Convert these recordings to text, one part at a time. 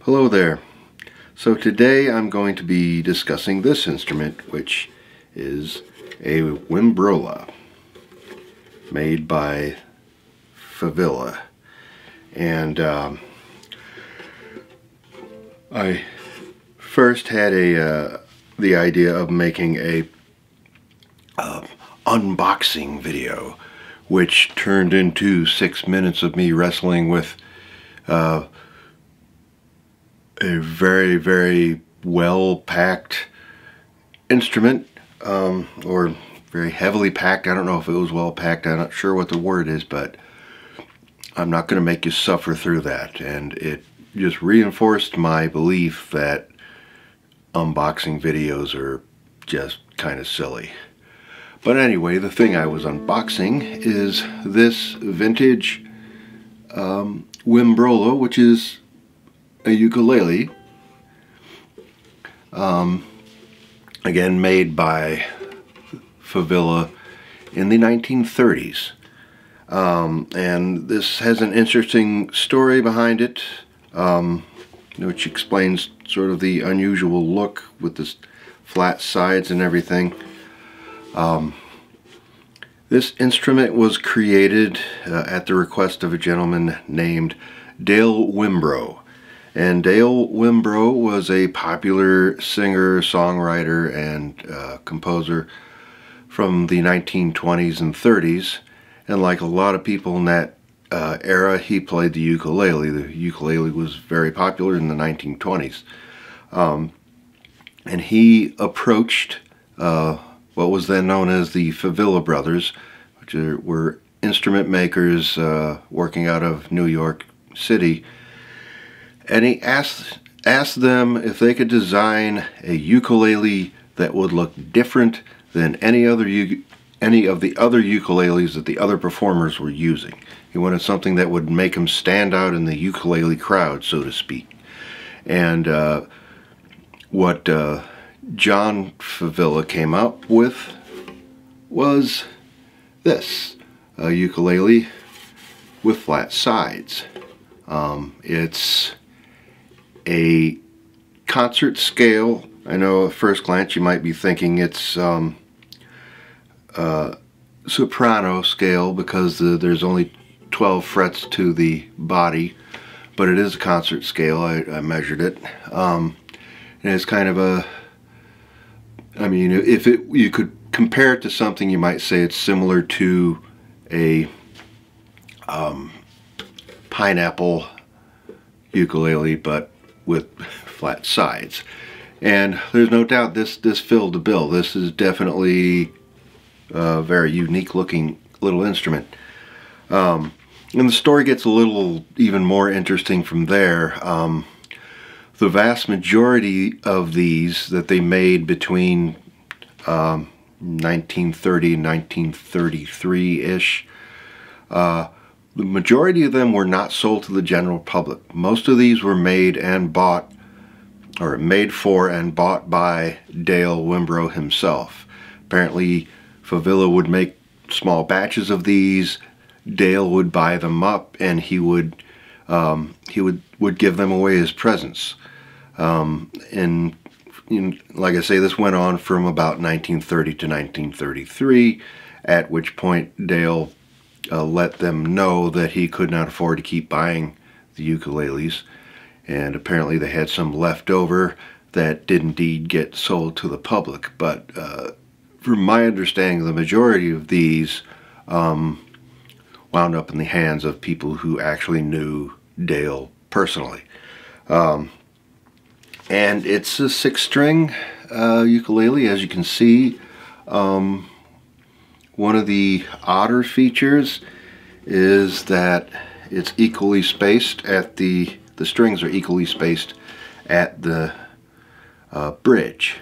Hello there. So today I'm going to be discussing this instrument, which is a Wimbrola made by Favilla. And I first had the idea of making a unboxing video, which turned into 6 minutes of me wrestling with a very well packed instrument, or very heavily packed. I don't know if it was well packed. I'm not sure what the word is, but I'm not going to make you suffer through that. And it just reinforced my belief that unboxing videos are just kind of silly. But anyway, the thing I was unboxing is this vintage Wimbrola, which is a ukulele, again made by Favilla in the 1930s. And this has an interesting story behind it, which explains sort of the unusual look with the flat sides and everything. This instrument was created at the request of a gentleman named Dale Wimbrola. And Dale Wimbrola was a popular singer, songwriter, and composer from the 1920s and 30s. And like a lot of people in that era, he played the ukulele. The ukulele was very popular in the 1920s. And he approached what was then known as the Favilla brothers, which were instrument makers working out of New York City. And he asked them if they could design a ukulele that would look different than any of the other ukuleles that the other performers were using. He wanted something that would make him stand out in the ukulele crowd, so to speak. And what John Favilla came up with was this, a ukulele with flat sides. It's a concert scale. I know at first glance you might be thinking it's soprano scale because there's only 12 frets to the body, but it is a concert scale. I measured it, and it's kind of a, I mean, if you could compare it to something, you might say it's similar to a pineapple ukulele, but with flat sides. And there's no doubt this filled the bill. This is definitely a very unique looking little instrument. And the story gets a little even more interesting from there. The vast majority of these that they made between 1930 and 1933-ish, the majority of them were not sold to the general public. Most of these were made and bought, or made for and bought by Dale Wimbrola himself. Apparently Favilla would make small batches of these. Dale would buy them up, and he would give them away as presents. And like I say, this went on from about 1930 to 1933, at which point Dale let them know that he could not afford to keep buying the ukuleles, and apparently they had some left over that did indeed get sold to the public. But from my understanding, the majority of these wound up in the hands of people who actually knew Dale personally. And it's a 6-string ukulele, as you can see. One of the odder features is that it's equally spaced at the strings are equally spaced at the bridge.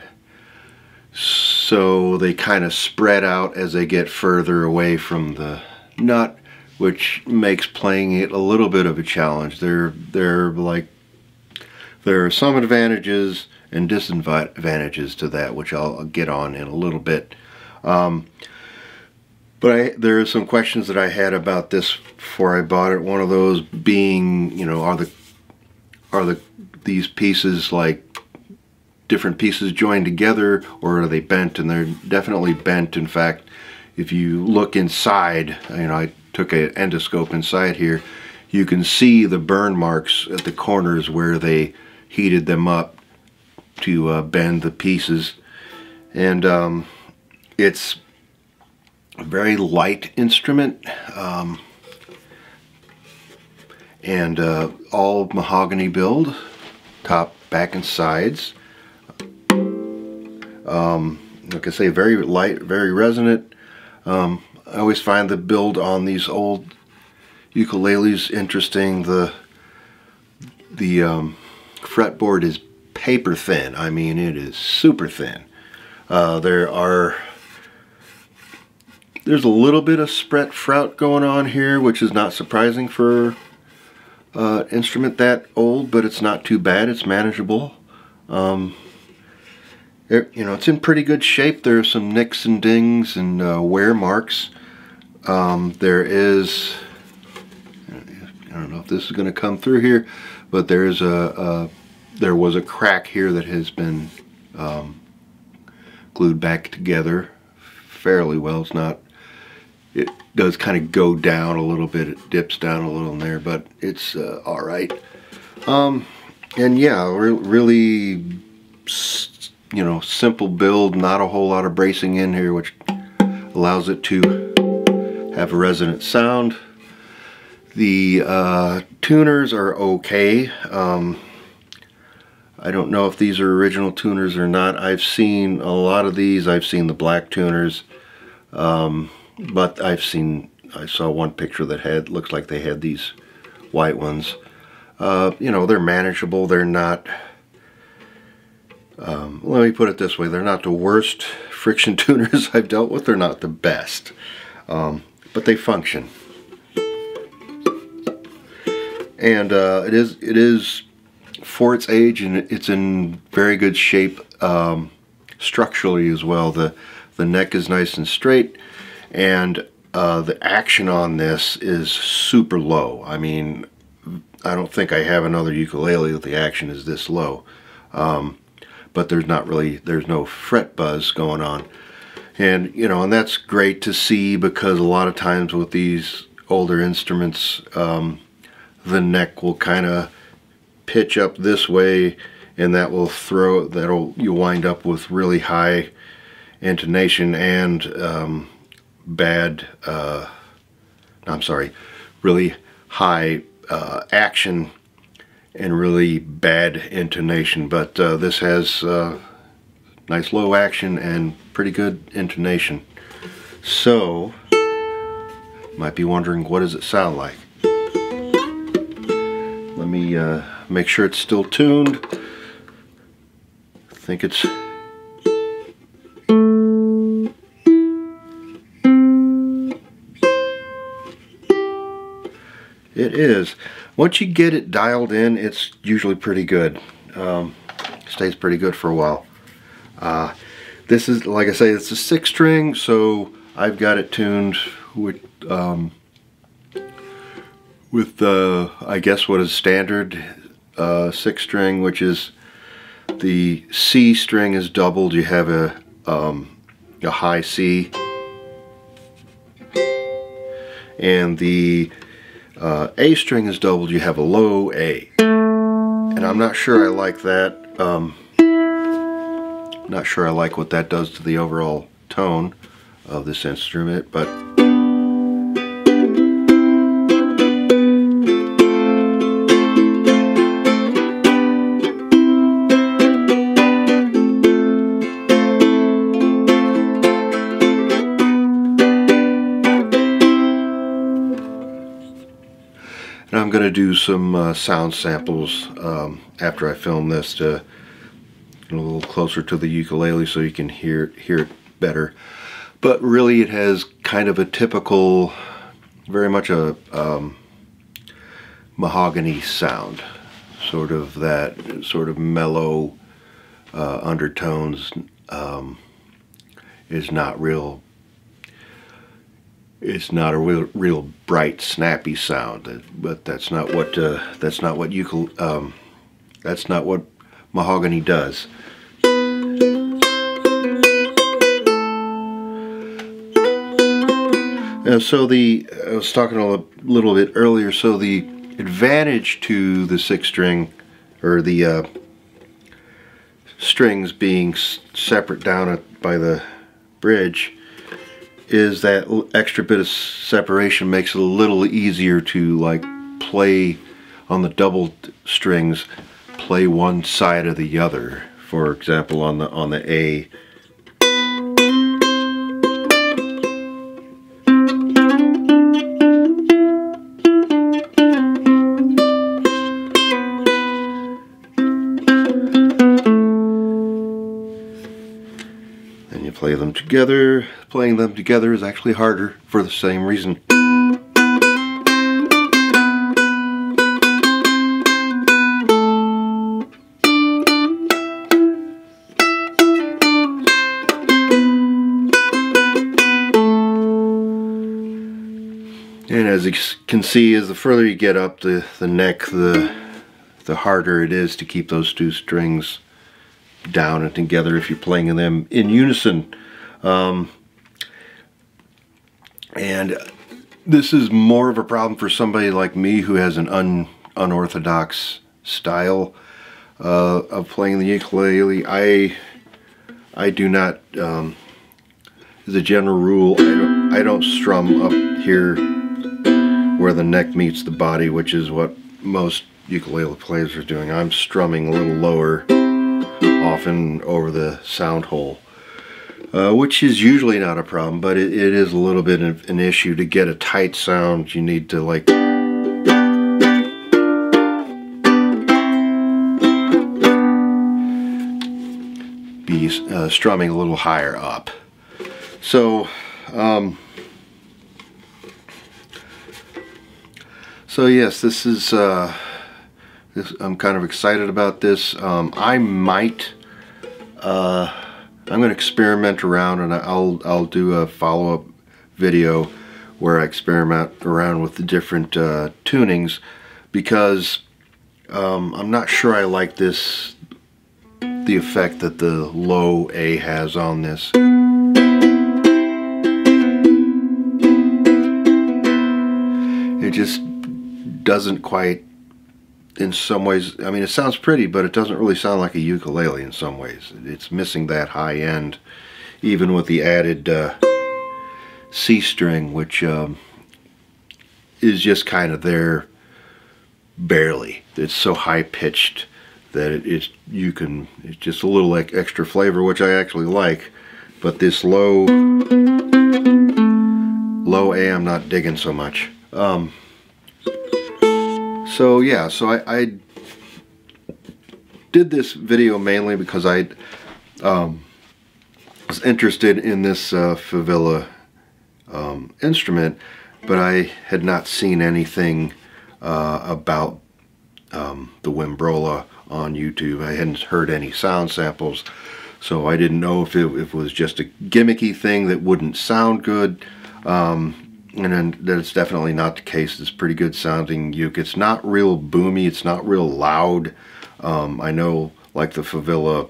So they kind of spread out as they get further away from the nut, which makes playing it a little bit of a challenge. There are some advantages and disadvantages to that, which I'll get on in a little bit. But there are some questions that I had about this before I bought it. One of those being, you know, are the these pieces like different pieces joined together, or are they bent? And they're definitely bent. In fact, if you look inside, I took an endoscope inside here, you can see the burn marks at the corners where they heated them up to bend the pieces. And it's a very light instrument, and all mahogany build, top, back, and sides. Like I say, very light, very resonant. I always find the build on these old ukuleles interesting. The fretboard is paper thin. I mean, it is super thin. There's a little bit of spread frout going on here, which is not surprising for an instrument that old, but it's not too bad. It's manageable. It's in pretty good shape. There are some nicks and dings and wear marks. There is, I don't know if this is going to come through here, but there was a crack here that has been glued back together fairly well. It does kind of go down a little bit. It dips down a little in there, but it's all right. And yeah, really, simple build. Not a whole lot of bracing in here, which allows it to have a resonant sound. The tuners are okay. I don't know if these are original tuners or not. I've seen a lot of these. I've seen the black tuners, but I saw one picture that looks like they had these white ones. They're manageable. They're not, let me put it this way, they're not the worst friction tuners I've dealt with. They're not the best, but they function. And it is for its age, and it's in very good shape structurally as well. The neck is nice and straight, and the action on this is super low. I mean, I don't think I have another ukulele that the action is this low. But there's no fret buzz going on. And, and that's great to see, because a lot of times with these older instruments, the neck will kind of pitch up this way, and you'll wind up with really high intonation and really high action and really bad intonation. But this has nice low action and pretty good intonation. So, might be wondering, what does it sound like? Let me make sure it's still tuned. I think it's... It is. Once you get it dialed in, it's usually pretty good. Stays pretty good for a while. This is, like I say, it's a 6-string, so I've got it tuned with I guess what is standard 6-string, which is the C string is doubled. You have a high C, and the A string is doubled. You have a low A, and I'm not sure I like that. Not sure I like what that does to the overall tone of this instrument, but and I'm going to do some sound samples after I film this to get a little closer to the ukulele so you can hear it better. But really, it has kind of a typical, very much a mahogany sound, sort of that sort of mellow undertones. Is not real. It's not a real bright, snappy sound, but that's not what That's not what mahogany does. So I was talking a little bit earlier, so the advantage to the 6-string, or the strings being separate down by the bridge, is that extra bit of separation makes it a little easier to like play on the double strings, play one side or the other. For example, on the A, then you play them together. Playing them together is actually harder for the same reason. And as you can see, as the further you get up the neck, the harder it is to keep those two strings down and together if you're playing them in unison. And this is more of a problem for somebody like me who has an unorthodox style of playing the ukulele. I do not, as a general rule, I don't strum up here where the neck meets the body, which is what most ukulele players are doing. I'm strumming a little lower, often over the sound hole, which is usually not a problem, but it is a little bit of an issue. To get a tight sound, you need to like be strumming a little higher up. So so yes, this is I'm kind of excited about this. I'm going to experiment around, and I'll do a follow-up video where I experiment around with the different tunings, because I'm not sure I like the effect that the low A has on this. It just doesn't quite, in some ways, I mean, it sounds pretty, but it doesn't really sound like a ukulele in some ways. It's missing that high end, even with the added C string, which is just kind of there barely. It's so high pitched that it's just a little like extra flavor, which I actually like. But this low A, I'm not digging so much. So yeah, so I did this video mainly because I was interested in this Favilla instrument, but I had not seen anything about the Wimbrola on YouTube. I hadn't heard any sound samples, so I didn't know if it was just a gimmicky thing that wouldn't sound good. And then that's definitely not the case. It's pretty good sounding uke. It's not real boomy. It's not real loud. I know, like the Favilla,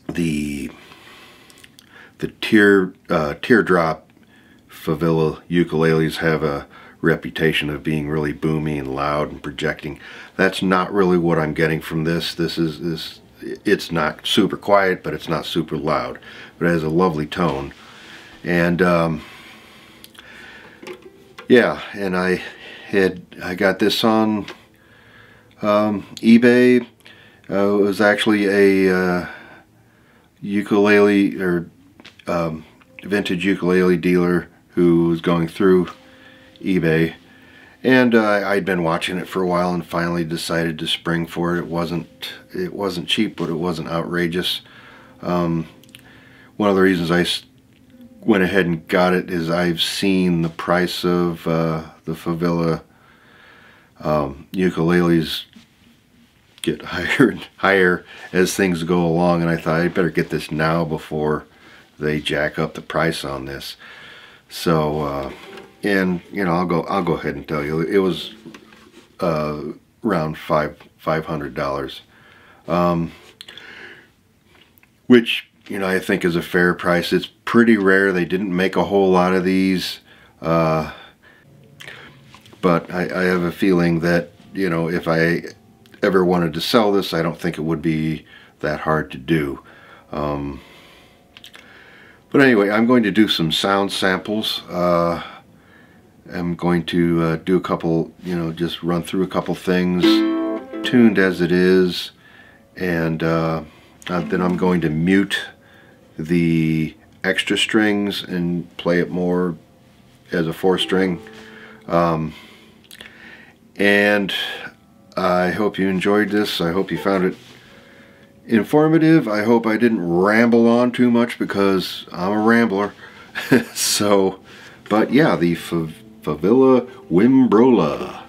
the teardrop Favilla ukuleles have a reputation of being really boomy and loud and projecting. That's not really what I'm getting from this. It's not super quiet, but it's not super loud. But it has a lovely tone. And yeah, and I got this on eBay. It was actually a ukulele or vintage ukulele dealer who was going through eBay, and I'd been watching it for a while and finally decided to spring for it. It wasn't cheap, but it wasn't outrageous. One of the reasons I went ahead and got it is I've seen the price of the Favilla ukuleles get higher and higher as things go along, and I thought I'd better get this now before they jack up the price on this. So and you know, I'll go ahead and tell you, it was around $500, which, you know, I think is a fair price. It's pretty rare. They didn't make a whole lot of these, but I have a feeling that, you know, if I ever wanted to sell this, I don't think it would be that hard to do. But anyway, I'm going to do some sound samples. I'm going to do a couple, you know, just run through a couple things, tuned as it is, and then I'm going to mute the extra strings and play it more as a 4-string. And I hope you enjoyed this. I hope you found it informative. I hope I didn't ramble on too much, because I'm a rambler. So, but yeah, the Favilla Wimbrola.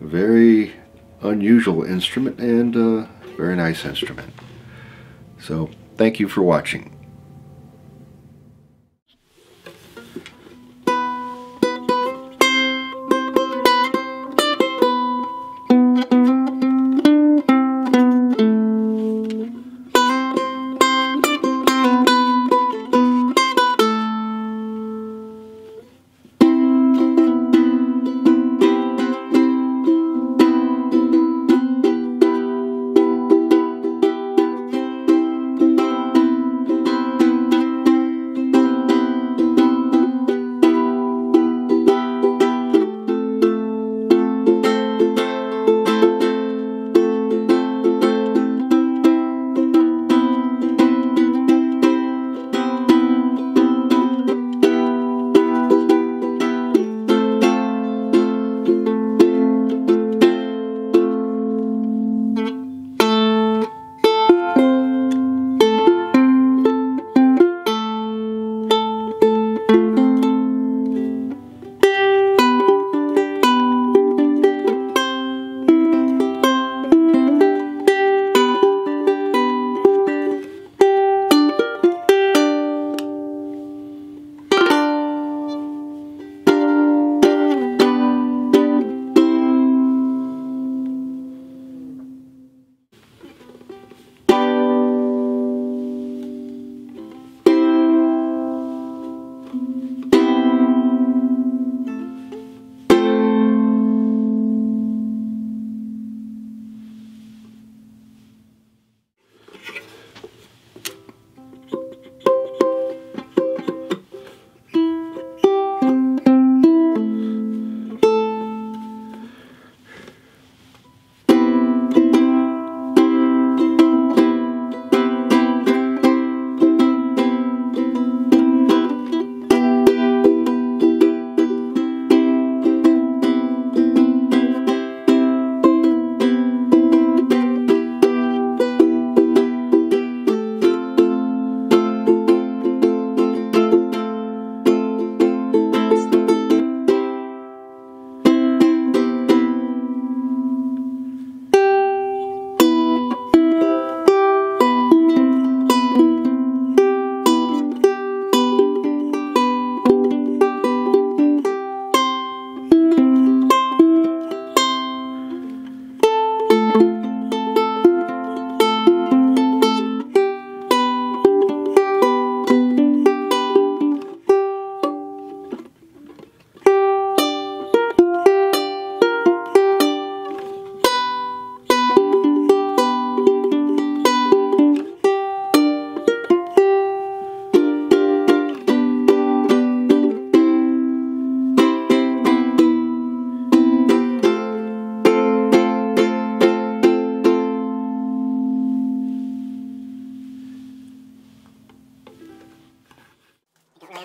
Very unusual instrument, and a very nice instrument. So, thank you for watching.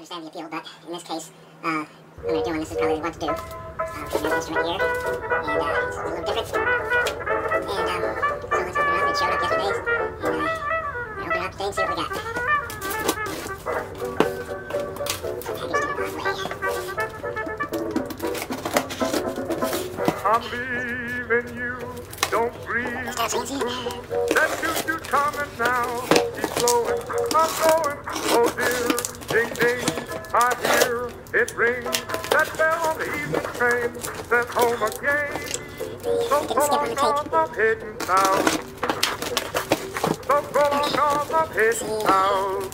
understand the appeal, but in this case, I'm going to do, and this is probably what to do. Put your instrument here, and it's a little different. And so let's open it up. It showed up yesterday, and I open it up today and see what we got. Packaged in an odd way. I'm leaving you, don't breathe. That choo-choo coming now, keep blowing, I'm going, oh dear, ding ding. I hear it ring, that bell on the evening train, sent home again. So go on north, I'm heading south. So go on north, I'm heading south.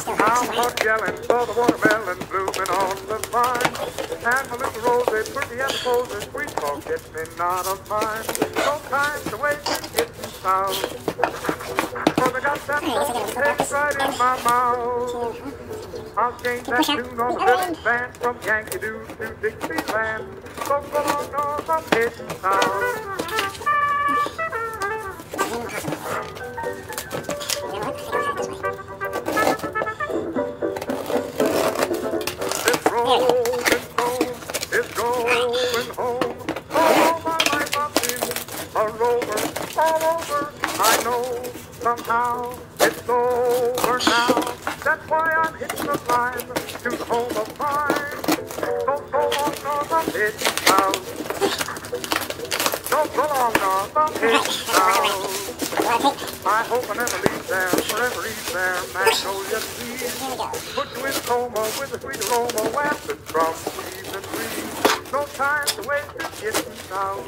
I'm caught yelling for the watermelon blooming on the vine. And my little rose, they pretty as a pose, sweet talk gets me not of mine. No time to waste in getting south. Cause I got that long taste right in my mouth. I'll change that tune on the village band from Yankee Doodle to Dixieland. So go on north, I'm heading south. This rolling stone is going home. All my life I've been a rover all over. I know somehow it's over now. That's why I'm hitting the climb to the home of mine. Don't go on north, I'm heading south. Don't go on north, I'm heading south. I hope I never leave there, forever eat there, magnolia trees. Put you in a coma with a sweet aroma, wafted from leaves and trees. No time to waste in getting south.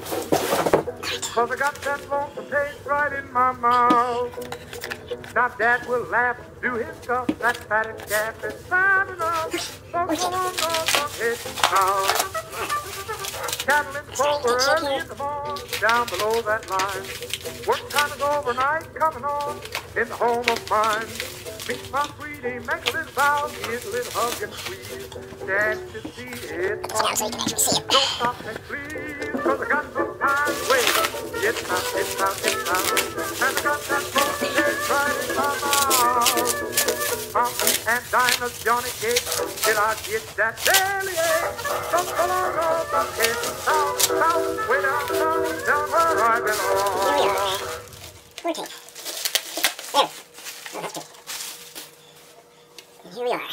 Cause I got that lonesome taste right in my mouth. Now Dad will laugh, do his stuff, that fatted calf is fine enough. So go on north, I'm heading south. Cattle in clover early in the morning, down below that line. Work time is overnight, coming on in the home of mine. Meet my sweetie, make a little vow, give a little hug and squeeze. Dad to see it all. Don't stop me, please, cause I got some time to wait. It's out, it's out, it's out. And I got that broken head right in my mouth. And Dinah's Johnny Cake, till I get that belly ache. Don't go on north, I'm heading south, south, way down south, down where I belong. Here we are. There. Oh, that's good. And here we are.